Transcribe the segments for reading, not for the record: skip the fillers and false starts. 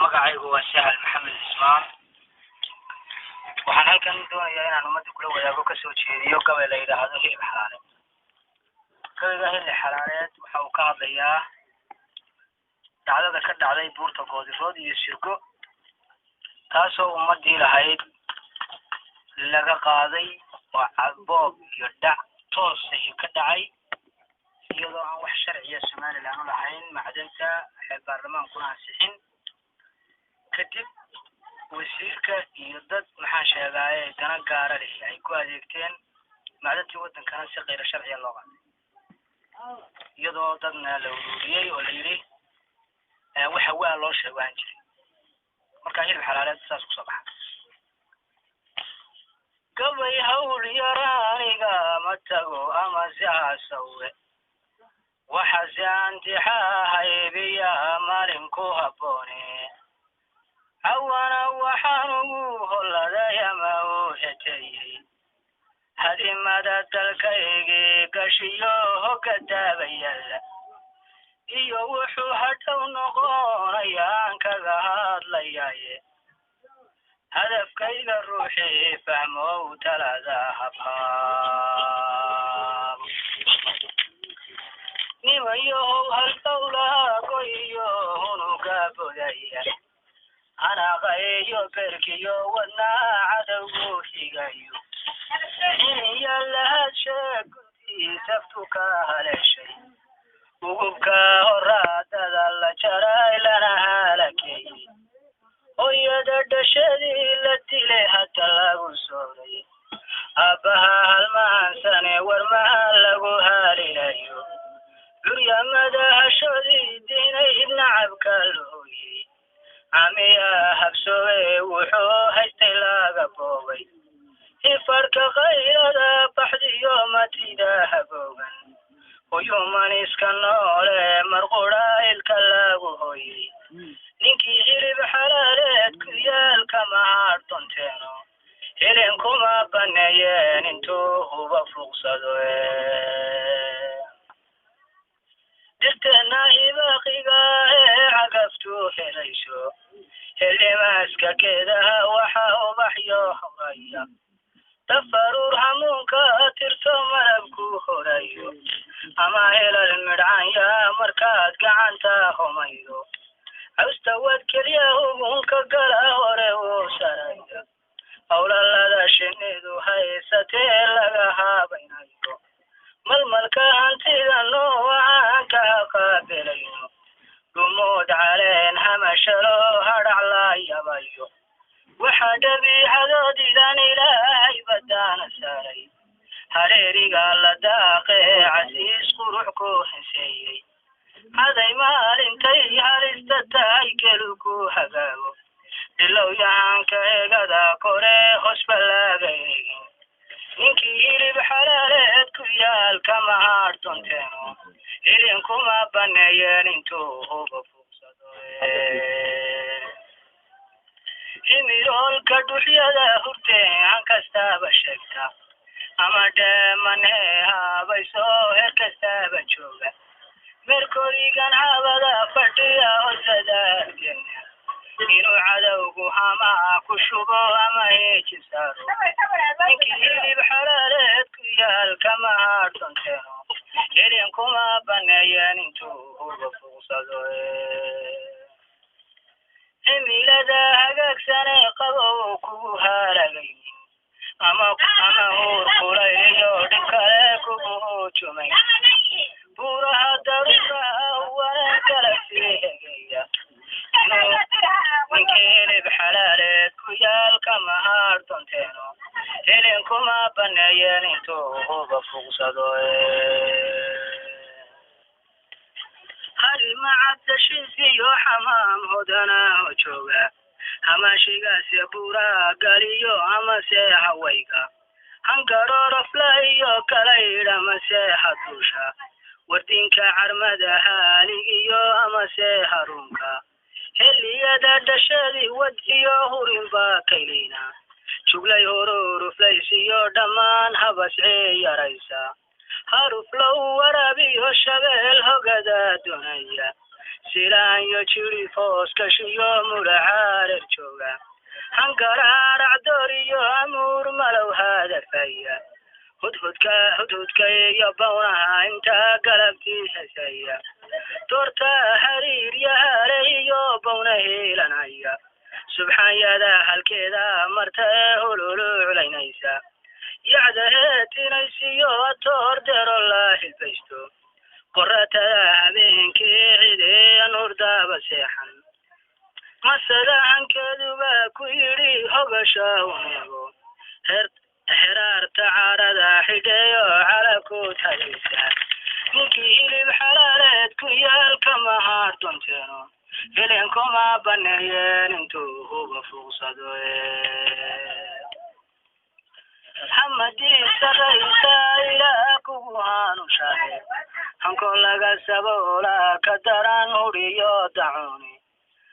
magacaygu waa Sahal Maxamed Ismaan. waxaan halkan doonayaa inaan ummadda kula wadaago ka soo jeediyo gabay la yiraahdo Hilib Xalaale. gabayga Hilib Xalaaleed waxa uu ka hadlayaa dhacdada ka dhacday buurta Goodirood iyo Shirko, taasoo ummadii lahayd laga qaaday oo cadboob iyo dhac toos ah ka dhacay iyadoo aan wax sharciya Soomaaliland lahayn macdanta baarlamaankuna ansixin. kadib wasiirka iyo dad maxaa sheegay dana gaar ah ay ku adeegteen macdantii wadankana si qeyr sharciya loo qaaday, iyadoo dadna la ururiyay oo la yiri waxa waa loo sheegaan jiray. marka Hilib Xalaaleed saas ku soo baxay. gabay hawl yaraaniga ma tago ama saasawe waxa saantihay biya maalin ku habboone awana waxaan ugu holaday ama u xitayay hadimada dalkayga gashiyo ka daabayala iyo wuxuu hadhow noqonayaan kaga hadlayaye hadafkayga ruuxi fahmo talada habhaab nimayo hal dawla goyo unuga bodaya ana qayo berkiyo wadna cadawgu xigayo in la sheegay saftuka haleshay ugubka horaadada la jaray lana halakay oyada dhashadii la dilay hata lagu sooray abaha halmaansane warmaha lagu halilayo duryamada hashadii dinay nacabka looyay amiya habsoowe wuxuu haystay laga boobay ifarka qaylada baxdiyo matida haboogan uyuman iska noole marqura ilka lagu hooyay ninkii Hilib Xalaaleed ku yaal kama doonteeno hilin kuma baneeyeen intuu uba fuuqsado dirtana hibaqiga cagaftu helayso helimaska keedaha waxa ubaxyo hogaya tafarur hamuunka tirso marabku horayo ama helal midcanya markaad gacanta homaydo awstawad kaliya ugunka gala hore oo saraya awlalada shinidu haysatee laga habaynayo malmalka hantida noocan ka qaabilayo dumud caleen hamashalo hadhaclayabayo waxa dabiicadoodidan ilaahay badana saaray hareeriga la daaqee casiis qurux ku heseeyey haday maalintay halista tahay kelku hagaago dilow yahanka eegada kore hosba laga eegin ninkii Hilib Xalaaleed ku yaal kama doonteeno hilin kuma baneeyeen intuu uba fuuqsado himirolka dhuxyada hurteen kastaba sheegta ama dhamane habayso heer kastaba jooga merkoligan habada fadhiya hosada inuu cadawgu hama ku shubo ama heejisaaro ninkii Hilib Xalaaleed ku yaal kama doonteeno hilin kuma baneeyeen intuu uba fuuqsado himilada hagaagsane qabow kugu halagay ama hur kulayo dhibkale kugu jumay buraha daruura waa kala fiigaya ninkii Hilib Xalaaleed ku yaal kama doonteeno hilin kuma baneeyeen intuu uba fuuqsado harimacad shiisiyo xamaam hodana jooga hamashigaas buura galiyo ama se hawayga hangaro raflayo kala idhama se hadusha wadinka carmada haaligiyo ama se harunka heliyada dhashadii wadiyo hurinba kaylina juglay horuruflaysiyo dhammaan habascee yaraysa haruf low warabiyo shabeel hogada doonaya silaan iyo jiri foos kashiyo muracareer jooga hangaraarac dooriyo amuur malow hadafaya hudhudka iyo bawnaha inta galabtii hesaya doorta hariir yaale iyo bawna heelanaya subxaanyada halkeeda marta hululuclaynaysa yacdaheetinaysiyo toor dero la hilbaysto qoratada habeenkii cidee nuurdaba seexan masada hankeeduba ku yidhi hogasha uneego xeraarta carada xidheeyo calabku tagaysa ninkii hilib xalaaleed ku yaal kama haardonteeno helenkuma baneeyeen intuu huba fuuqsado hamadii saraysa ilaa kugu haanushahe hanko laga saboola ka daran huriyo dacuuni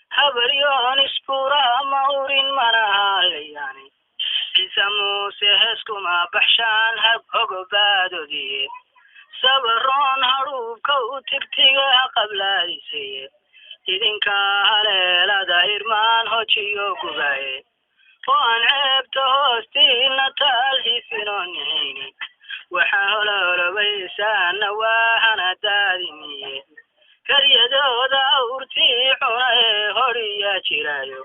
habaryoon isbura ma urin mana halayani ciise muuse heeskuma baxshaan hab hogobaadodiye sabaroon haruubka u tigtiga qablaadiseye idinka haleelada irmaan hojiyo gubaye oo aan ceebta hoostiina taal hifinonihayni waxaa hololobaysaana waahana daadimiye karyadooda awrtii cuna ee horiya jirayo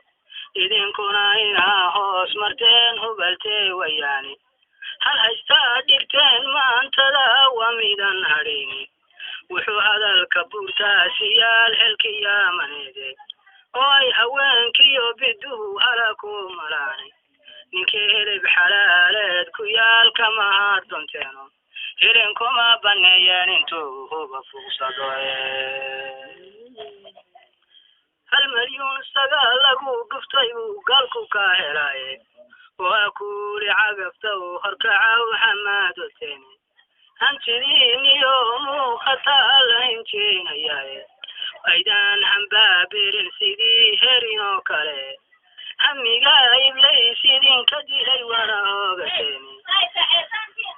idinkuna inaa hoos marteen hubaltee wayaani hal haystaa dhigteen maantada waa midan hadhayni wuxuu hadalka buurtaasi yaal xelkiyaamaneede oo ay haweenkiyo biduhu halaku malaanay ninkii hilib xalaaleed ku yaal kama haardonteeno helenkuma baneeyeen intuu huba fuuqsado 1,000,000 sagaal lagu dhuftay uu galku ka helaaye waa kuuli cagafta uu horkaca u xamaadoteeni hantidiiniyo muuqataa laynjeenayaaye aydaan hambaabirin sidii herin oo kale hamiga iblays idinka dilay wana hoogateeni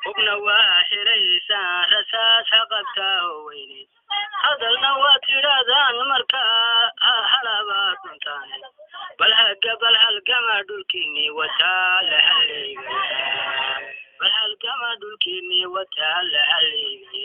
hubna waa helaysaan rasaas haqabtaa oo weyne hadalna waa tidhahdaan markaa halabaad duntaane bal halgama dhulkiinii wataa la haleegaya bal halgama dhulkiinii wataa la haleegaya